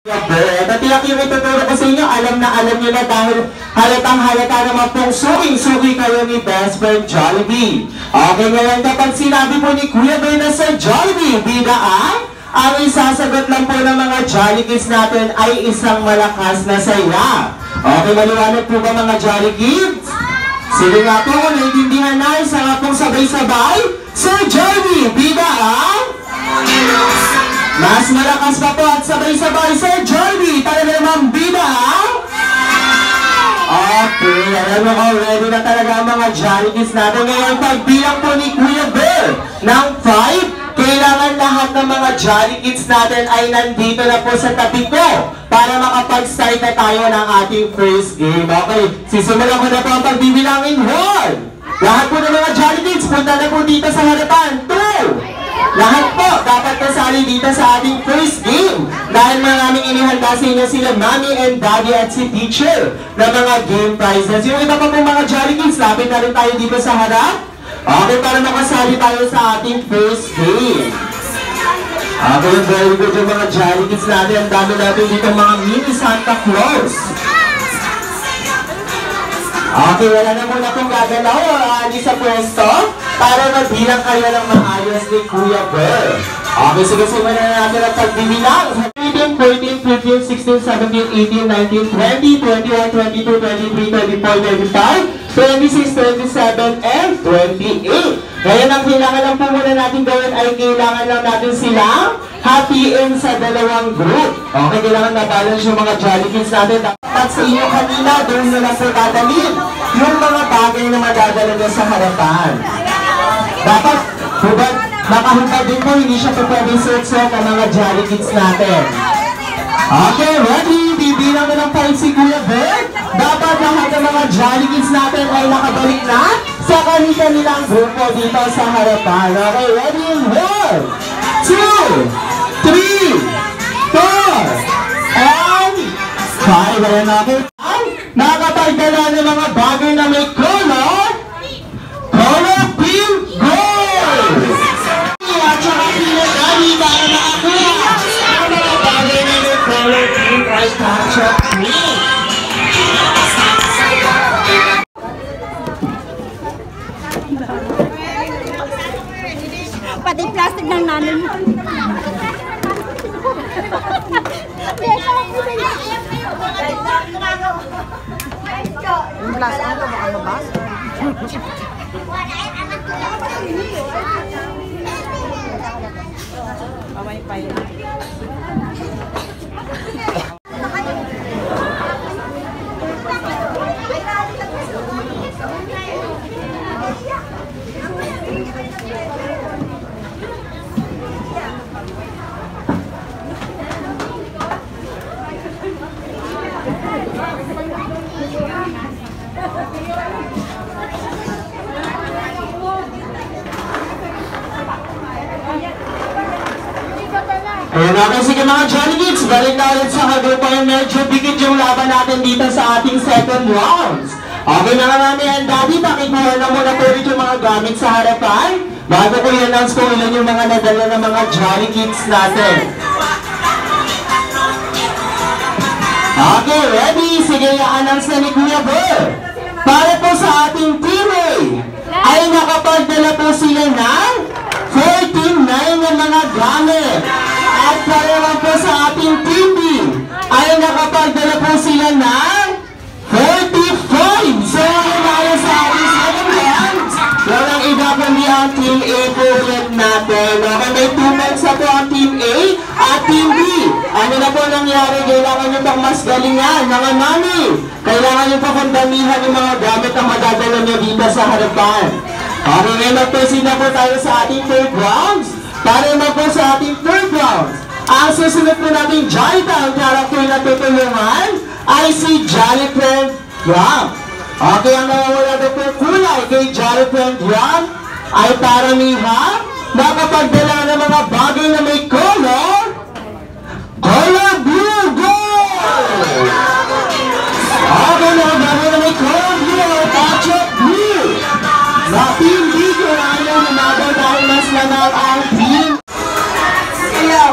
Natiyak yung ituturo ko sa inyo, alam nyo na dahil halata naman pong suking-suki kayo ni Best Friend Jollibee. Okay, ngayon kapag sinabi po ni Kuya Bear na sa Jollibee, bida ang isasagot lang po ng mga Jolly Kids natin ay isang malakas na saya. Okay, maliwanag po ba mga Jolly Kids? Sige nga po, naiintindihan na, isa nga pong sabay-sabay. Sir Jollibee, bida mas malakas pa po at sabay-sabay Sir Jollibee, talaga naman bida Okay, alam mo ko, ready na talaga ang mga Jolly Kids natin. Ngayon, pagbilang po ni Kuya Bear ng 5, kailangan lahat ng mga Jolly Kids natin ay nandito na po sa tabi ko para makapag-start na tayo ng ating first game. Okay, sisimulan ko na po ang pagbibilangin. 1! Lahat po ng mga Jolly Kids, punta na po dito sa harapan. 2! Lahat po dapat kasali dito sa ating first game dahil maraming inihanda sa inyo sila Mommy and Daddy at si Teacher na mga game prizes. Yung iba pa po mga Jolly Kids, lapit na rin tayo dito sa harap. Okay, para makasali tayo sa ating first game. Okay, very good yung mga Jolly Kids natin. Ang dami natin dito mga mini Santa Claus. Okay, wala na muna kong gagalaw o aali sa pwesto para mabilang kayo ng maayos ni Kuya Bear. Okay, sige, simulan na natin ang pagbibilang. 13, 14, 15, 16, 17, 18, 19, 20, 21, 22, 23, 24, 25, 26, 27, and 28. Ngayon, ang kailangan lang po muna natin gawin ay kailangan lang natin silang hatiin sa dalawang group. Okay, kailangan na-balance yung mga Jolly Kids natin. Dapat sa inyo kanina, doon nyo lang po dadalhin yung mga bagay na madadala nyo sa harapan. Dapat, hubad, nakahubad din po, hindi siya po pwedeng suot-suot ang mga Jolly Kids natin. Okay, ready? Bibilang na ng 5 si Kuya Bear. Dapat lahat ng mga Jolly Kids natin ay nakabalik na sa kanilang grupo dito sa harapan. Okay, ready? 1, 2, 3, 4, and 5. Ayan natin. Nakapagdala ng mga bagay na may color pink, gold! At saka pinagani para nakakuha ang mga bagay na may color pink ay catch-up green. Pati plastic ng nanin mo. Yung plastic na baka mabas? Pamay pa yun. Ayan natin, sige mga Jolly Kids, balik na ulit sa kagrupa yung medyo bigit yung laban natin dito sa ating second rounds. Okay mga Mommy and Daddy, pakikuha na muna po rin yung mga gamit sa harapan bago ko i-announce kung ilan yung mga nadala ng mga Jolly Kids natin. Okay, ready? Sige, i-announce na ni Kuya Bear. Para po sa ating Team A, ay nakapagdala po sila ng 49 na mga gamit. At para naman po sa ating Team B, ay nakapagdala po sila ng 45. So, ngayon sa ating second round, walang iba kundi ang Team A po ulit natin. Okay, may 2 points na po ang Team A at Team B. Ano na po nangyari? Kailangan nyo pang mas galingan, mga Mommy. Kailangan nyo pa kung damihan yung mga gamit na madadala nyo dito sa harapan. Okay, ngayon mag-proceed na po tayo sa ating third rounds. Para naman po sa ating third round, ang susunod po natin Jolly Town character na tutulungan ay si Jolly Friend Ram. Okay, ang nawawala na po kulay kay Jolly Friend Ram ay paramihan nakapagdala ng mga bagay na may color blue gold! Okay, mga bagay na may color blue, touch-up blue! Na Team B, kung ano nanabaw dahil mas nanal ang team. Hello!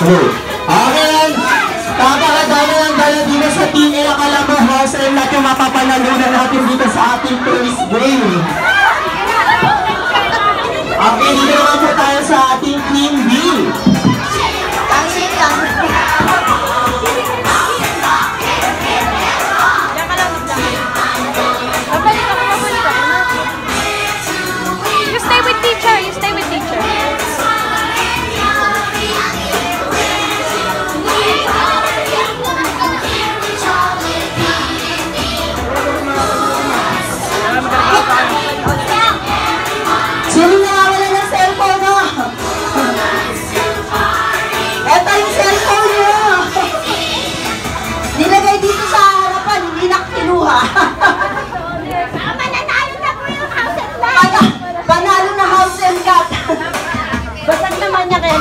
Okay, kapakadami ng dala dito sa Team A. Akala mo, Hosel, na yung mapapanalunan natin dito sa ating first game. Okay, dito naman po tayo sa ating Team B. You stay with teacher. You stay with teacher. Sino nakawala ng cellphone mo? Eto yung cellphone mo! Nilagay dito sa harapan, hindi na kinuha. Mananalo na po yung house and lot. Panalo na house and cat. Basag naman niya kaya.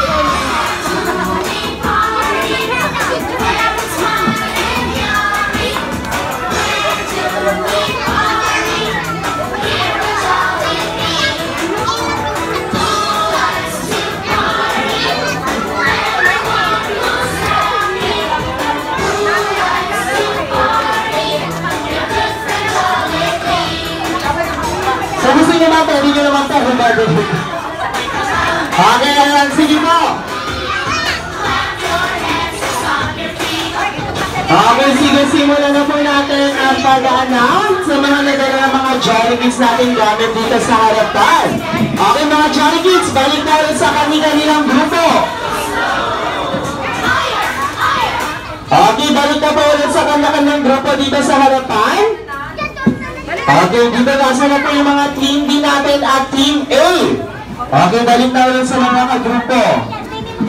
So gusto nyo naman, pwede nyo naman po humado. Okay, sige po. Okay, sige, simulan na po natin ang pag-announce sa mga nadala ng mga Jolly Kids natin gamit dito sa harapan. Okay, mga Jolly Kids, balik na ulit sa kanilang grupo. Okay, balik na po ulit sa kanilang grupo dito sa harapan. Okay, dito nasa na po yung mga Team B natin at Team A. Okay, balik na ulit sa mga kagrupo.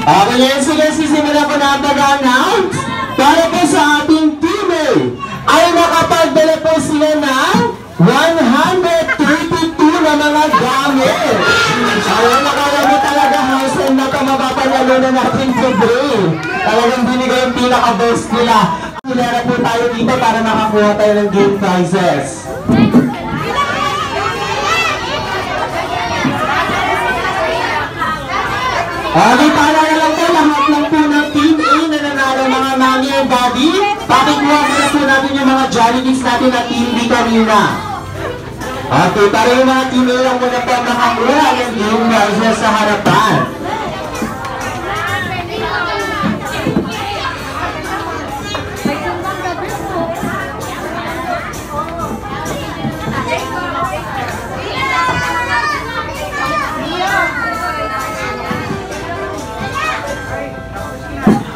Okay, ngayon sige, sisimula po na ang pag-announce. Para po sa ating Team A, ay nakapagdala po sila ng 132 na mga gamit. Ayaw, nakala mo talaga, house and na ito, mapapanalo na natin today. Talagang binigay yung pinaka-best nila. Hilera po tayo dito para makakuha tayo ng game prizes. Okay, para na lang po, lahat lang po ng Team A na nanalo mga mami and daddy. Pakikuha muna po natin yung mga Jolly Kids natin na Team B kanina. Okay, para yung mga Team A lang muna po makakuha ng game prizes sa harapan.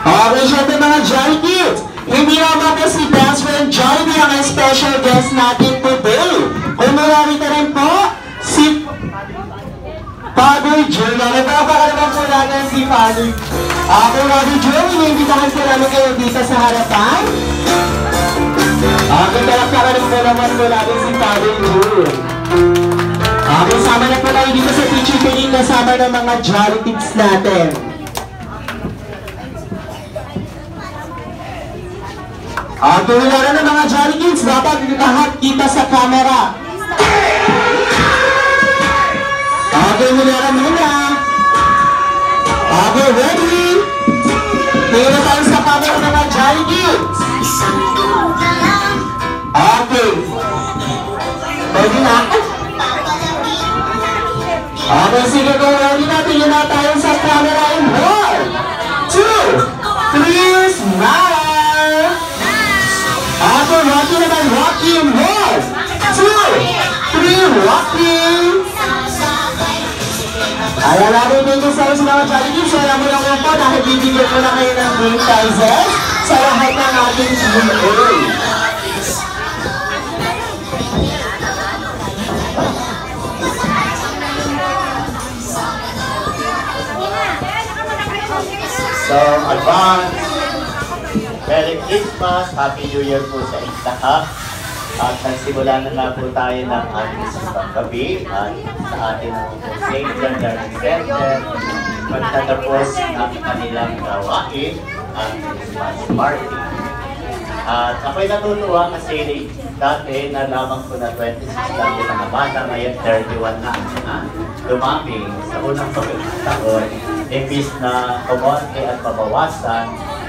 Okay, syempre mga Jolly Kids, hindi naman po si best friend Jollibee ang special guest natin today. Kumulari ka rin po, si Father Joe. Nagpapakalaman po natin si Father. Okay, Father Joe, iniimbitahan po namin kayo dito sa harapan. Okay, talakpakan po naman po natin si Father Joe. Okay, sama na po tayo dito sa teaching training kasama ng mga Jolly Kids natin. Tulungan ng mga Jolly Kids, dapat lahat kita sa camera. Okay, tulungan muna. Okay, ready? Tingnan tayo sa camera ng mga Jolly Kids. Okay. Ready na? Okay, sige ko, ready na. Tingnan na tayo sa camera in 1, 2, 3, smile! Ako, Rocky naman, Rocky, 1, 2, 3, Rocky! Ayan natin dito sa mga Jolly Kids. Wala mo lang po dahil bibigyan ko na kayo ng game prizes sa lahat ng ating Team A. So, advance! Merry Christmas! Happy New Year po sa inyo lahat. At nagsimula na nga po tayo ng ating simbang gabi at sa ating St. John Learning Center. Magtatapos ng kanilang gawain at Christmas party. At ako'y natutuwa kasi dati na lamang ko na 26 lang yung mga bata, ngayon 31 na. Dumami sa unang taon. imbis na kumonti at mabawasan,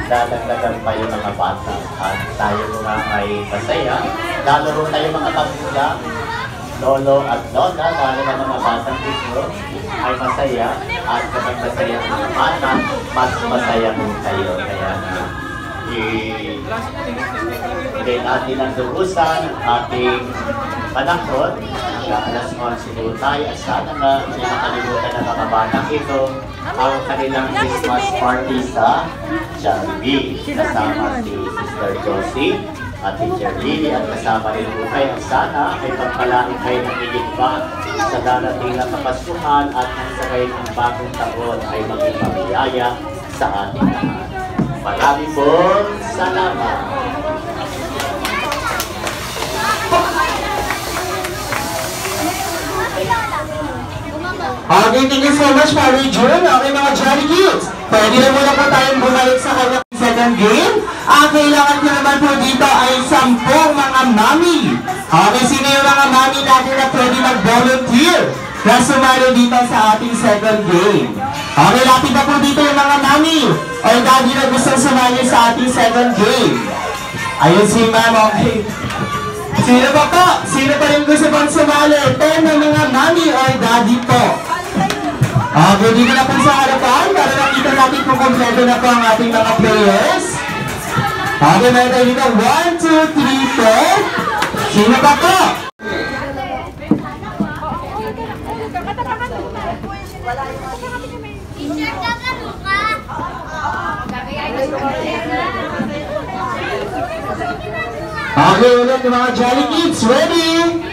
dadagdagan pa yung mga bata. At tayo nga ay masaya, lalo rin tayo mga pamilya, lolo at lola, lalo na mga batang ito, ay masaya. At kapag masaya ang mga bata, mas masaya mo kayo. Kaya hindi natin ang lubusan ang ating panahon hanggang alas 11 po tayo. At sana nga hindi makalimutan ng mga batang ito ang kanilang Christmas party sa Jollibee. Kasama si Sister Josie at Teacher Lily at kasama rin po kayo. Sana ay pagpalain kayo ng higit pa sa darating na kapasuhan at ang sakay ng bagong taon ay maging mabiyaya sa ating lahat. Maraming pong salamat! Okay, thank you so much, Mary June. Okay, mga Jolly Kids. Pwede na muna po tayong bumalik sa kanyang second game. Ang kailangan ko naman po dito ay 10 mga mami. Okay, sino yung mga mami natin na pwede mag-volunteer na sumalo dito sa ating second game? Okay, lapit na po dito yung mga mami o daddy na gusto sumali sa ating second game. Ayun si ma'am, okay. Sino pa po? Sino pa rin gusto pang sumali? 10 na mga mami o daddy po. Okay, dito na po sa harapan para nakita natin kung kompleto na po ang ating mga players. Okay, meron tayo dito. 1, 2, 3, 4. Sino pa po? Okay, ulit yung mga Jolly Kids. Ready?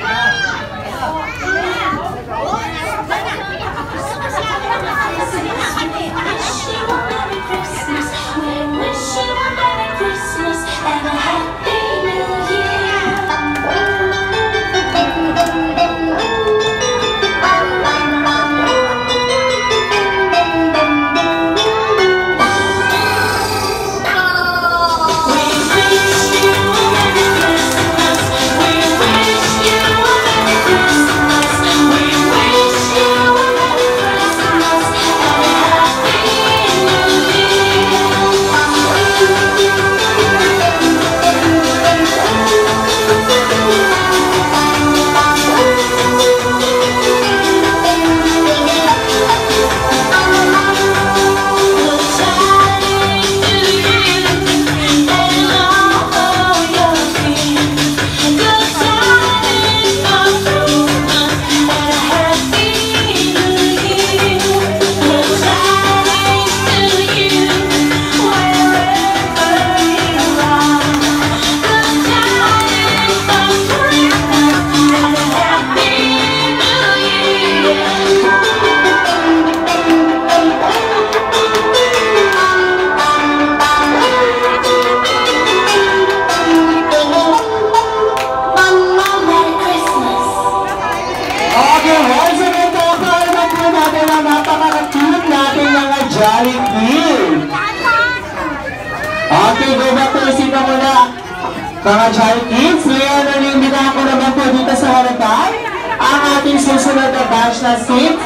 Mga Jolly Kids, ngayon nanimbitahan ko naman po dito sa harapan ang ating susunod na batch na si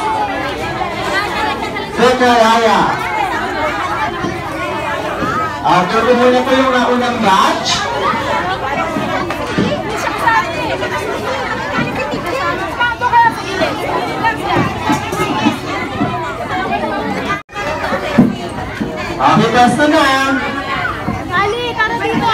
Bekaraya. Okay, ito muna po yung naunang batch. Okay, basta na. Ali, tara dito.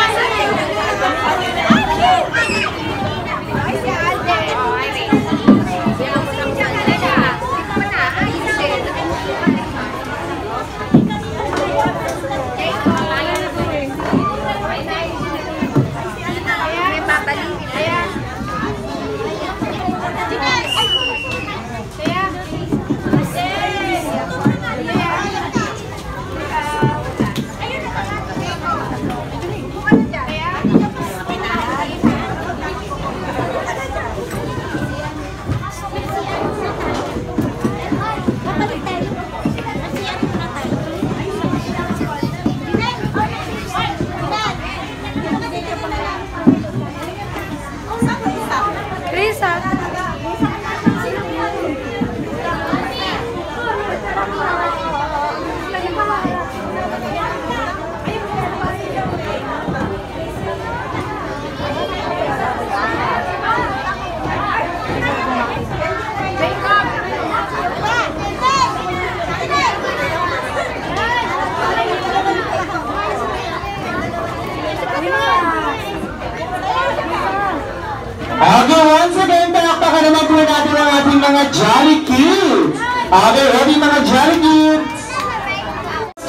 mga Jolly Kids. Okay, ready mga Jolly Kids?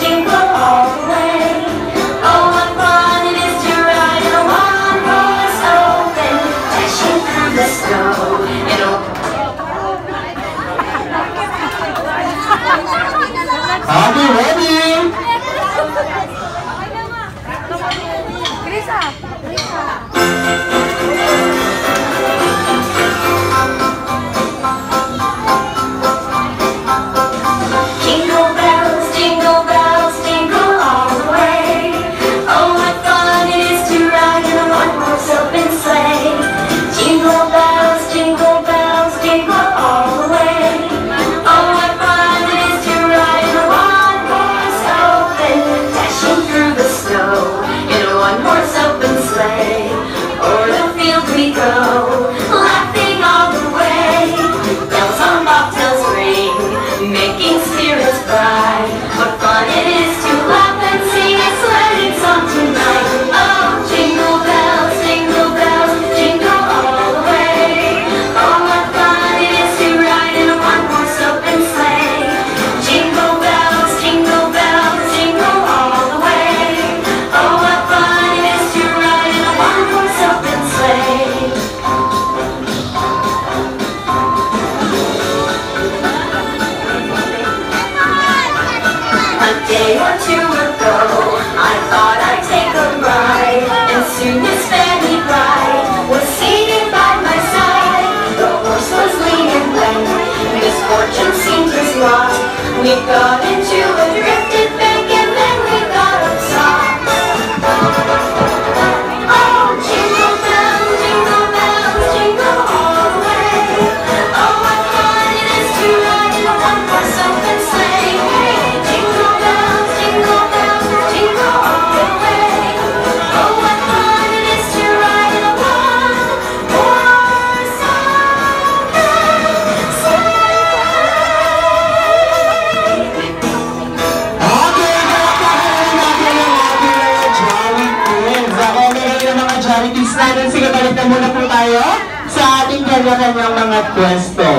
Jingle all the way. Oh, what fun it is to ride in a one-horse open, dashing through the snow. You know. Okay, ready? Krisa! Jingle bells, jingle all the way. Oh, what fun it is to ride in a one-horse open sleigh. Jingle bells, jingle all the way. Oh, what fun it is to ride in a one-horse open, dashing through the snow in a one-horse open sleigh. O'er the field we go, laughing all the way. Bells on bobtails ring, making spirits bright. What fun it is to laugh and sing a sledding song tonight. Oh, jingle bells, jingle all the way. Oh, what fun it is to ride in a one-horse open sleigh. Jingle bells, jingle all the way. Oh, what fun it is to ride in a one-horse open sleigh. A day or two ago, I thought I'd take a ride, and soon Miss Fanny Bright was seated by my side. The horse was lean and lank, misfortune seemed his lot. We got into a drifted bank, and then we got upset. Oh, jingle bells, jingle all the way. Oh, what fun it is to ride in a one-horse open sleigh. Hey, jingle bells, jingle all the way. Oh, what fun it is to ride in a one-horse open sleigh. Okay, napakahuli natin ang ating mga Jolly Kids. Okay, meron ng mga Jolly Kids natin. Sige, balik na muna po tayo sa ating kanya-kanyang mga pwesto.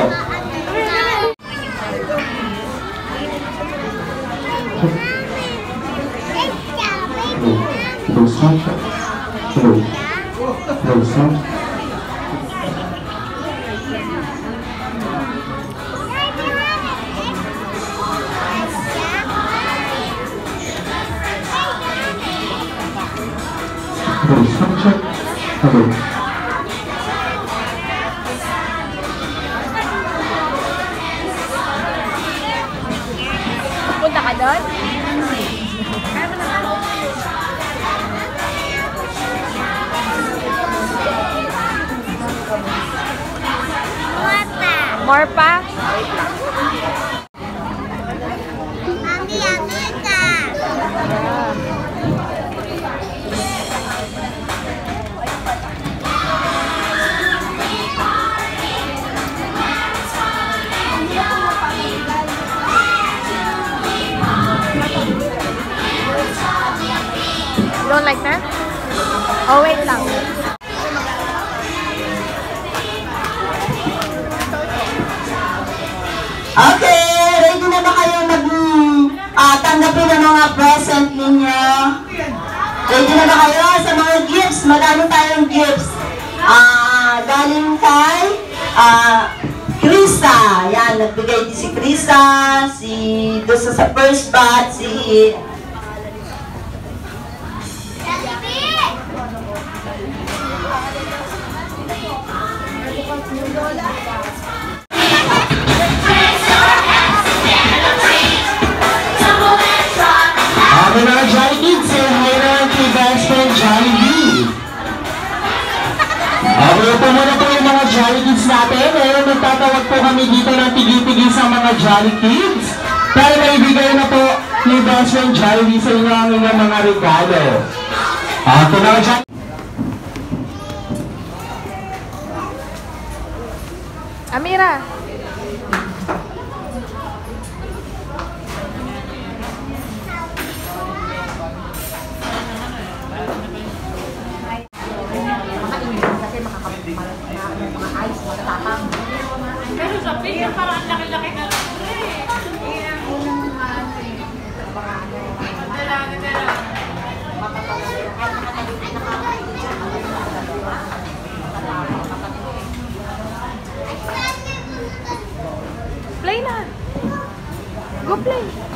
Punta ka doon? More pa? Wait lang. You don't like that? Oh, wait lang. Okay, ready na ba kayo tanggapin ang mga present ninyo? Ready na ba kayo sa mga gifts? Madami tayong gifts. Galing kay Krista. Yan, nagbigay din si Krista, doon sa first batch, si Okay, mga Jolly Kids, say hi naman kay best friend Jollibee. Okay, ito muna po yung mga Jolly Kids natin. Ngayon, magtatawag po kami dito ng tigil-tigil sa mga Jolly Kids. Para maibigay na po ni best friend Jollibee sa inyo ang inyong mga regalo. Okay, mga Jolly Amira! kasi makakapagpalit na mga ayos Pero sa pin, parang laki-laki na lang. Play na. Go play.